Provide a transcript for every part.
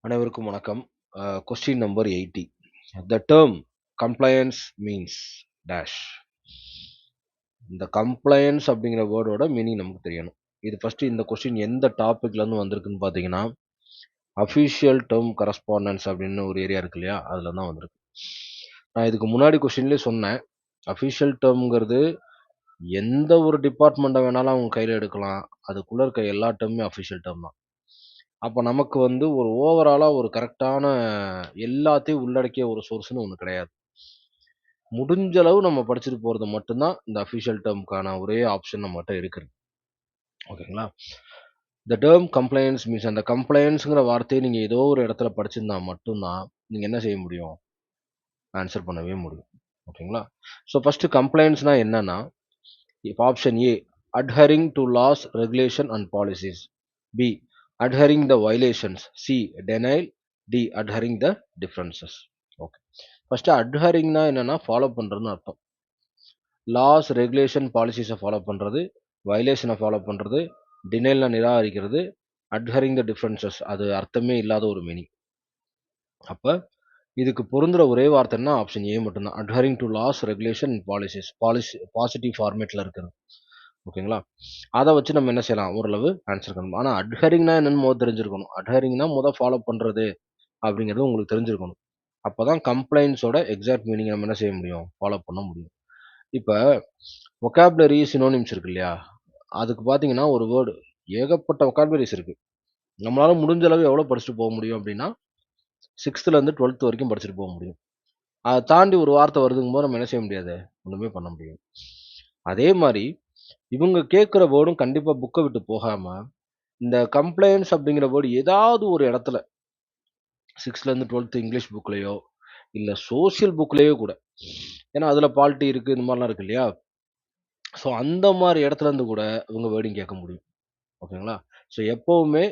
அனைவருக்கும் வணக்கம். Question number 80. The term compliance means dash. இந்த கம்ப்ளையன்ஸ் அப்படிங்கிற வேர்டோட மீனிங் நமக்கு தெரியணும். இது ஃபர்ஸ்ட் இந்த கொஸ்டின் எந்த டாபிக்ல இருந்து வந்திருக்குன்னு பார்த்தீங்கன்னா, அஃபிஷியல் டேர்ம் கரஸ்பாண்டன்ஸ் அப்படின்னு ஒரு ஏரியா இருக்கு இல்லையா? அதுல தான் வந்திருக்கு. நான் இதுக்கு முன்னாடி கொஸ்டின்லேயே சொன்னேன். அஃபிஷியல் டேர்ம்ங்கிறது எந்த ஒரு டிபார்ட்மெண்ட்டை வேணாலும் அவங்க கையில் எடுக்கலாம். அதுக்குள்ள இருக்க எல்லா டேர்முமே அஃபிஷியல் டேர்ம் தான். அப்ப நமக்கு வந்து ஒரு ஓவராலா ஒரு கரெக்ட்டான எல்லாத்தையும் உள்ளடக்கிய ஒரு சோர்ஸ்ன்னு ஒண்ணு கிடையாது. முடிஞ்ச அளவு நம்ம படிச்சுட்டு போறது மட்டும் தான் இந்த அஃபிஷியல் டெர்ம்க்கான ஒரே ஆப்ஷன் நம்மட்ட இருக்குது. ஓகேங்களா? த டெர்ம் கம்ப்ளையன்ஸ் மீன்ஸ் அந்த கம்ப்ளையன்ஸ்ங்கிற வார்த்தைய நீங்க ஏதோ ஒரு இடத்துல படிச்சிருந்தா மட்டும் தான், நீங்க என்ன செய்ய முடியும்? ஆன்சர் பண்ணவே முடியும். ஓகேங்களா? ஸோ ஃபர்ஸ்ட் கம்ப்ளையன்ஸ்னா என்னன்னா, இப்ப option A adhering to laws, regulation and policies. B adhering the violations. C denial. D adhering the differences. Okay. First அட்ஹரிங்னா என்னன்னா ஃபாலோ பண்றதுன்னு அர்த்தம். லாஸ், ரெகுலேஷன், பாலிசிஸை ஃபாலோ பண்றது, வயலேஷனை ஃபாலோ பண்றது, டினைல்னா நிராகரிக்கிறது, அட்ஹரிங் த டிஃபரன்சஸ் அது அர்த்தமே இல்லாத ஒரு மீனிங். அப்ப இதுக்கு பொருந்துற ஒரே வார்த்தைன்னா ஆப்ஷன் ஏ மட்டும்தான். Adhering to laws, regulation, policies. Positive ஃபார்மேட்ல இருக்கிறது. ஓகேங்களா? அத வச்சு நம்ம என்ன செய்யலாம்? ஓரளவு ஆன்சர் பண்ணலாம். ஆனா அட்ஹரிங்னா என்னன்னு தெரிஞ்சிருக்கணும். அட்ஹரிங்னா ஃபாலோ பண்றது அப்படிங்கிறது உங்களுக்கு தெரிஞ்சிருக்கணும். அப்பதான் கம்ப்ளைண்ட்ஸோட எக்ஸாக்ட் மீனிங் நம்ம என்ன செய்ய முடியும்? ஃபாலோ பண்ண முடியும். இப்ப வொக்காபுலரி, சினோனிம்ஸ் இருக்கு இல்லையா? அதுக்கு பார்த்தீங்கன்னா ஒரு வேர்டு ஏகப்பட்ட வொக்காபுலரிஸ் இருக்கு. நம்மளால முடிஞ்ச அளவு எவ்வளோ படிச்சுட்டு போக முடியும் அப்படின்னா, 6த்துலேருந்து 12த் வரைக்கும் படிச்சுட்டு போக முடியும். அத தாண்டி ஒரு வார்த்தை வருதுங்கும்போது நம்ம என்ன செய்ய முடியாது? ஒண்ணுமே பண்ண முடியாது. அதே மாரி இவங்க கேட்கிற வேர்டும் கண்டிப்பா புக்க விட்டு போகாம, இந்த கம்ப்ளையன்ஸ் அப்படிங்கிற வேர்டு ஏதாவது ஒரு இடத்துல 6லேருந்து 12த் இங்கிலீஷ் புக்லயோ, இல்ல சோசியல் புக்லயோ கூட. ஏன்னா அதுல பாலிட்டி இருக்கு, இந்த மாரிலாம் இருக்கு இல்லையா? ஸோ அந்த மாரி இடத்துல இருந்து கூட இவங்க வேர்டிங் கேட்க முடியும். ஓகேங்களா? ஸோ எப்பவுமே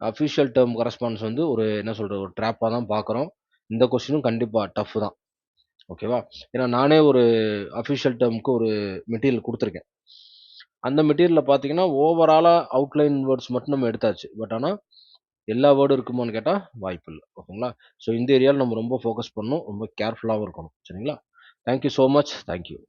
அஃபிஷியல் டெர்ம் கரஸ்பாண்டன்ஸ் வந்து ஒரு என்ன சொல்றது? ஒரு ட்ராப்பா தான் பார்க்குறோம். இந்த கொஸ்டினும் கண்டிப்பா டஃப் தான். ஓகேவா? ஏன்னா நானே ஒரு அஃபிஷியல் டெர்ம்க்கு ஒரு மெட்டீரியல் குடுத்துருக்கேன். அந்த மெட்டீரியல்ல பார்த்தீங்கன்னா, ஓவராலா அவுட்லைன் வேர்ட்ஸ் மட்டும் நம்ம எடுத்தாச்சு. பட் ஆனா, எல்லா வேர்டும் இருக்குமான்னு கேட்டா, வாய்ப்பில்ல. ஓகேங்களா? ஸோ இந்த ஏரியால நம்ம ரொம்ப ஃபோக்கஸ் பண்ணணும். ரொம்ப கேர்ஃபுல்லாவும் இருக்கணும். சரிங்களா? Thank you so much. Thank you.